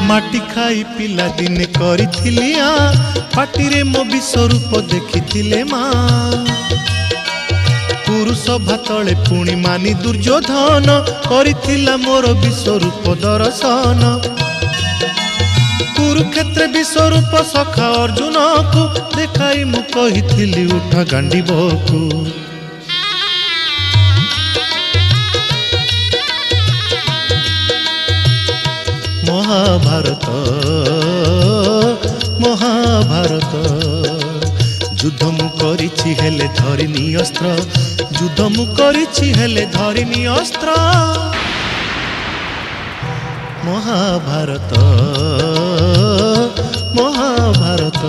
माटी खाई पिला दिने करिथिली पाटिरे मो विश्वरूप देखिथिले माँ पुरुष भातले पुणी मानी दुर्योधन करिथिला मोर विश्वरूप दर्शन कुरुक्षेत्र विश्वरूप सखा अर्जुन को देखाई मु कहिथिली उठ गांडीबकु महाभारत महाभारत युद्ध मु करिछि हेले धरिनी अस्त्र युद्ध मु करिछि हेले धरिनी अस्त्र महाभारत महाभारत।